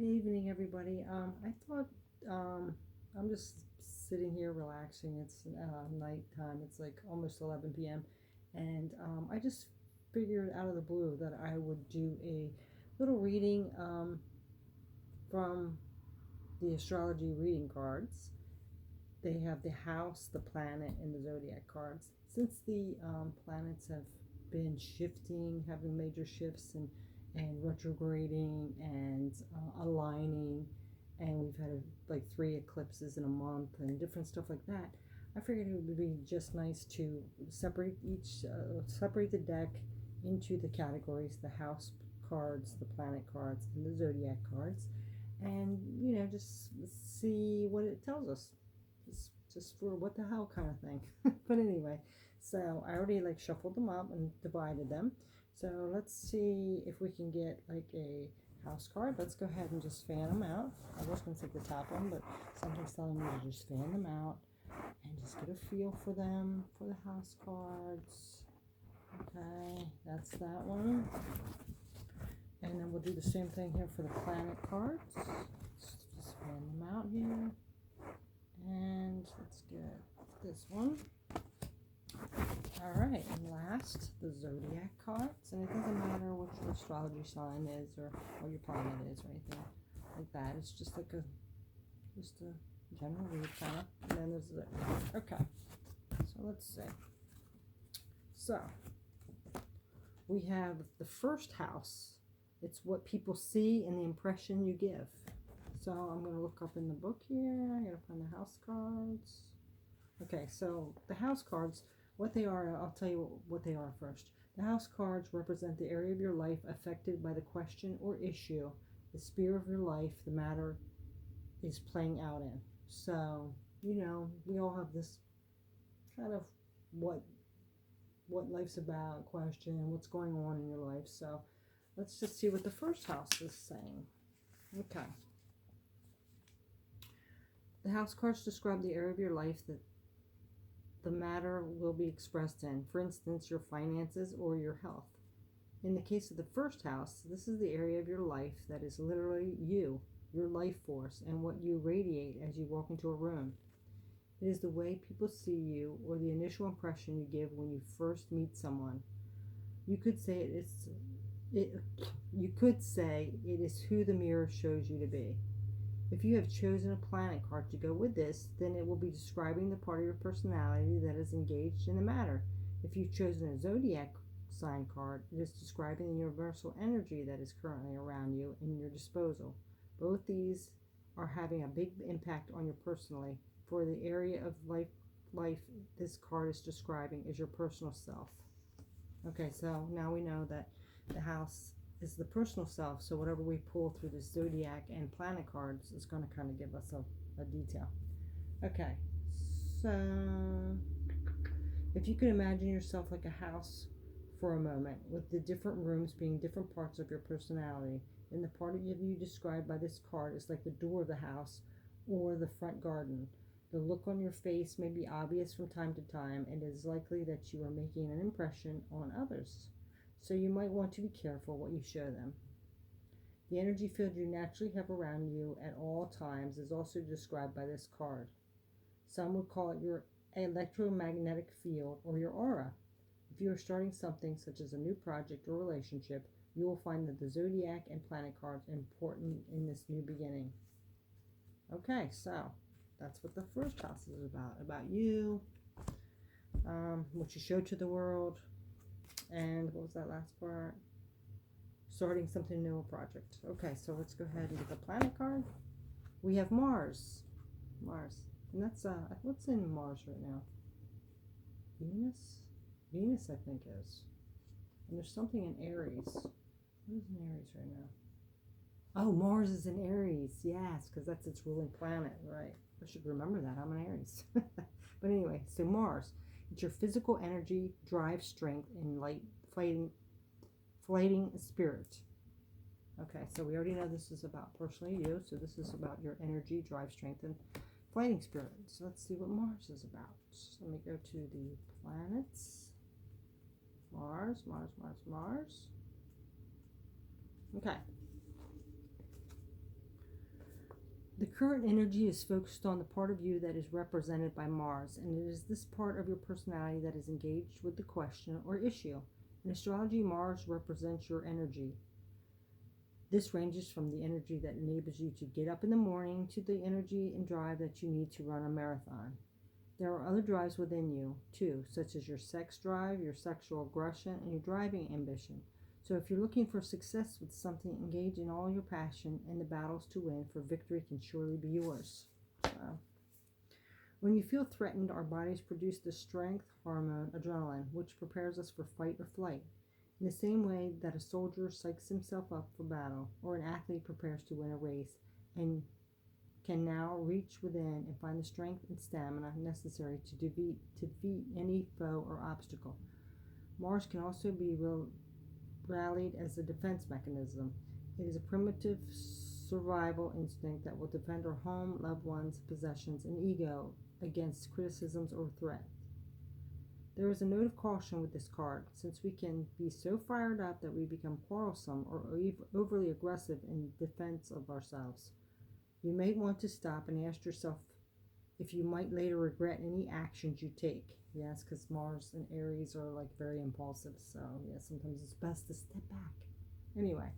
evening, everybody. I thought I'm just sitting here relaxing. It's nighttime. It's like almost 11 p.m. And I just figured out of the blue that I would do a little reading from the astrology reading cards. They have the house, the planet, and the zodiac cards. Since the planets have been shifting, having major shifts and retrograding and aligning, and we've had like 3 eclipses in a month and different stuff like that. I figured it would be just nice to separate the deck into the categories: the house cards, the planet cards, and the zodiac cards, and just see what it tells us. Just for what the hell kind of thing. But anyway, so I already like shuffled them up and divided them. So let's see if we can get like a house card. Let's go ahead and just fan them out. I was going to take the top one, but something's telling me to just fan them out and just get a feel for them, for the house cards. Okay, that's that one. And then we'll do the same thing here for the planet cards. Let's just fan them out here. And let's get this one. Alright, and last, the zodiac cards. And it doesn't matter what your astrology sign is or what your planet is or anything like that. It's just like a general read kind of. And then there's the, okay. So let's see. So, we have the first house. It's what people see and the impression you give. So I'm going to look up in the book here. I got to find the house cards. Okay, so the house cards, what they are, I'll tell you what they are first. The house cards represent the area of your life affected by the question or issue, the sphere of your life the matter is playing out in. So, we all have this kind of what life's about question, what's going on in your life. So let's just see what the first house is saying. Okay. The house cards describe the area of your life that the matter will be expressed in. For instance, your finances or your health. In the case of the first house, this is the area of your life that is literally you, your life force, and what you radiate as you walk into a room. It is the way people see you or the initial impression you give when you first meet someone. You could say it is who the mirror shows you to be. If you have chosen a planet card to go with this, then it will be describing the part of your personality that is engaged in the matter. If you've chosen a zodiac sign card, it is describing the universal energy that is currently around you and your disposal. Both these are having a big impact on you personally. For the area of life this card is describing is your personal self. Okay, so now we know that the house is the personal self, so whatever we pull through the zodiac and planet cards is going to kind of give us a detail. Okay, so if you can imagine yourself like a house for a moment, with the different rooms being different parts of your personality, and the part of you described by this card is like the door of the house or the front garden. The look on your face may be obvious from time to time, and it is likely that you are making an impression on others. So you might want to be careful what you show them. The energy field you naturally have around you at all times is also described by this card. Some would call it your electromagnetic field or your aura. If you are starting something such as a new project or relationship, you will find that the zodiac and planet cards are important in this new beginning. Okay, so that's what the first house is about you, what you show to the world. And what was that last part? Starting something new, a project. Okay, so let's go ahead and get the planet card. We have Mars. And that's, what's in Mars right now? Venus? Venus, I think, is. And there's something in Aries. What is in Aries right now? Oh, Mars is in Aries. Yes, because that's its ruling planet, right? I should remember that. I'm an Aries. But anyway, so Mars. It's your physical energy, drive, strength, and flighting spirit. Okay, so we already know this is about personally you. So this is about your energy, drive, strength, and flighting spirit. So let's see what Mars is about. So let me go to the planets. Mars. Okay. The current energy is focused on the part of you that is represented by Mars, and it is this part of your personality that is engaged with the question or issue. In astrology, Mars represents your energy. This ranges from the energy that enables you to get up in the morning to the energy and drive that you need to run a marathon. There are other drives within you, too, such as your sex drive, your sexual aggression, and your driving ambition. So if you're looking for success with something, engage in all your passion, and the battles to win, for victory can surely be yours. When you feel threatened, our bodies produce the strength hormone, adrenaline, which prepares us for fight or flight. In the same way that a soldier psychs himself up for battle, or an athlete prepares to win a race, and can now reach within and find the strength and stamina necessary to defeat any foe or obstacle. Mars can also be rallied as a defense mechanism. It is a primitive survival instinct that will defend our home, loved ones, possessions, and ego against criticisms or threats. There is a note of caution with this card, since we can be so fired up that we become quarrelsome or overly aggressive in defense of ourselves. You may want to stop and ask yourself if you might later regret any actions you take. Yes, because Mars and Aries are like very impulsive, so yeah, sometimes it's best to step back. Anyway,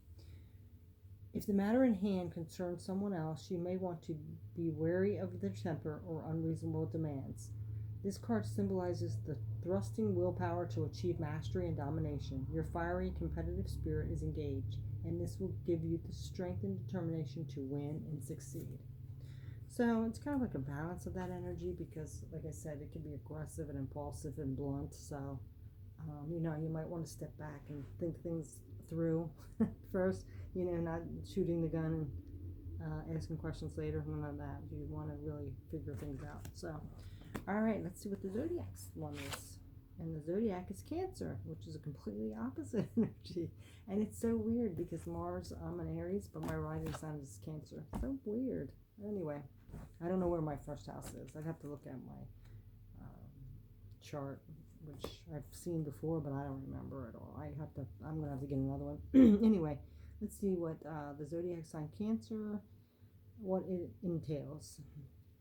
if the matter in hand concerns someone else, you may want to be wary of their temper or unreasonable demands. This card symbolizes the thrusting willpower to achieve mastery and domination. Your fiery, competitive spirit is engaged, and this will give you the strength and determination to win and succeed. So it's kind of like a balance of that energy because, like I said, it can be aggressive and impulsive and blunt. So, you might want to step back and think things through first, not shooting the gun and asking questions later. None of that. You want to really figure things out. So, all right, let's see what the Zodiac's one is. And the Zodiac is Cancer, which is a completely opposite energy. And it's so weird because Mars, I'm an Aries, but my rising sign is Cancer. So weird. Anyway, I don't know where my first house is. I'd have to look at my chart, which I've seen before, but I don't remember at all. I'm going to have to get another one. Anyway, let's see what the Zodiac sign Cancer, what it entails.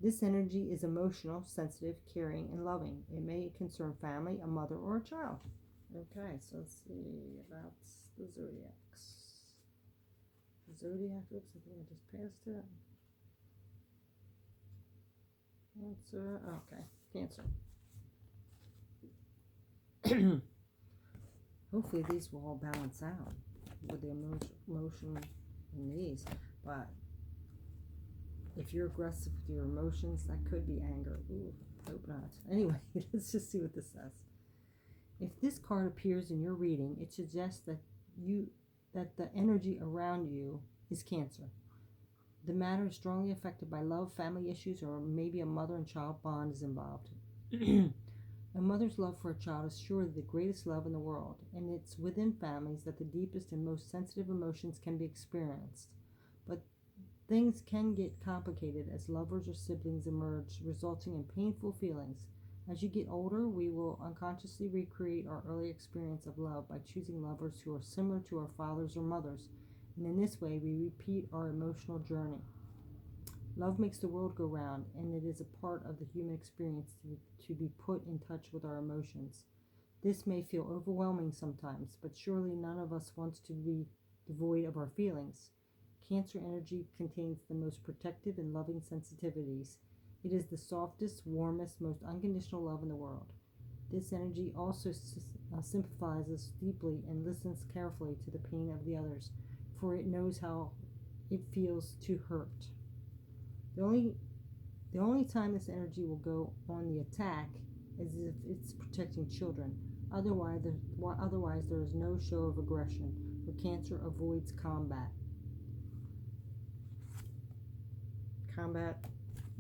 This energy is emotional, sensitive, caring, and loving. It may concern family, a mother, or a child. Okay, so let's see about the Zodiacs. The Zodiac, oops, I think I just passed it. Cancer, okay, Cancer. Hopefully these will all balance out with the emotion in these, but if you're aggressive with your emotions, that could be anger. Ooh, hope not. Anyway, let's just see what this says. If this card appears in your reading, it suggests that the energy around you is Cancer. The matter is strongly affected by love, family issues, or maybe a mother and child bond is involved. A mother's love for a child is surely the greatest love in the world, and it's within families that the deepest and most sensitive emotions can be experienced. But things can get complicated as lovers or siblings emerge, resulting in painful feelings. As you get older, we will unconsciously recreate our early experience of love by choosing lovers who are similar to our fathers or mothers, and in this way we repeat our emotional journey. Love makes the world go round, and it is a part of the human experience to be put in touch with our emotions. This may feel overwhelming sometimes, but surely none of us wants to be devoid of our feelings. Cancer energy contains the most protective and loving sensitivities. It is the softest, warmest, most unconditional love in the world. This energy also sympathizes deeply and listens carefully to the pain of the others, for it knows how it feels to hurt. The only time this energy will go on the attack is if it's protecting children. Otherwise, there is no show of aggression, for Cancer avoids combat.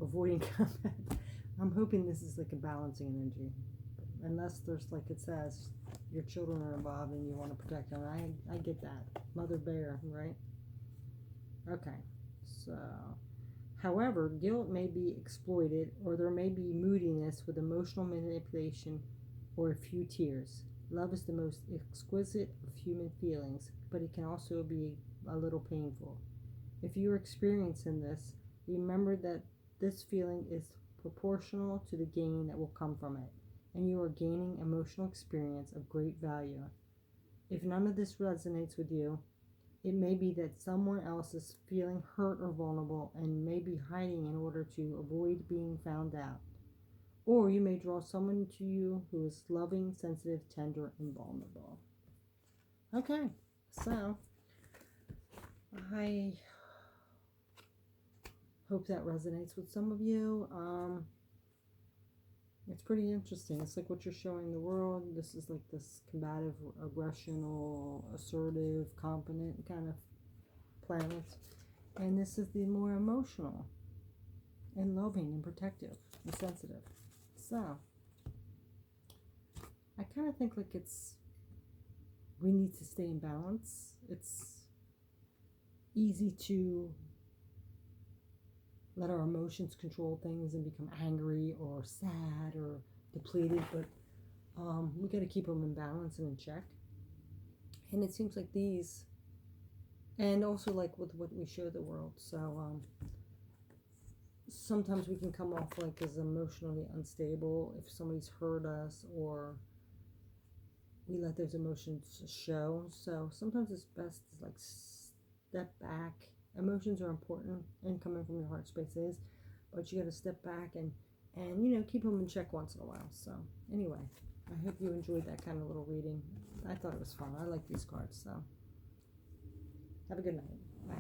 Avoiding combat. I'm hoping this is like a balancing energy. Unless there's, like it says, your children are involved and you want to protect them. I get that. Mother bear, right? Okay. So, however, guilt may be exploited, or there may be moodiness with emotional manipulation or a few tears. Love is the most exquisite of human feelings, but it can also be a little painful. If you are experiencing this, Remember that this feeling is proportional to the gain that will come from it, and you are gaining emotional experience of great value. If none of this resonates with you, it may be that someone else is feeling hurt or vulnerable and may be hiding in order to avoid being found out. Or you may draw someone to you who is loving, sensitive, tender, and vulnerable. Okay, so I hope that resonates with some of you. It's pretty interesting. It's like what you're showing the world. This is like this combative, aggressional, assertive, competent kind of planet. And this is the more emotional and loving and protective and sensitive. So, I kind of think like we need to stay in balance. It's easy to let our emotions control things and become angry or sad or depleted, but we got to keep them in balance and in check. And it seems like these, and also like with what we show the world. So sometimes we can come off like as emotionally unstable if somebody's hurt us or we let those emotions show. So sometimes it's best to like step back. Emotions are important and coming from your heart spaces, but you got to step back and keep them in check once in a while. So anyway, I hope you enjoyed that kind of little reading. I thought it was fun. I like these cards. So have a good night. Bye.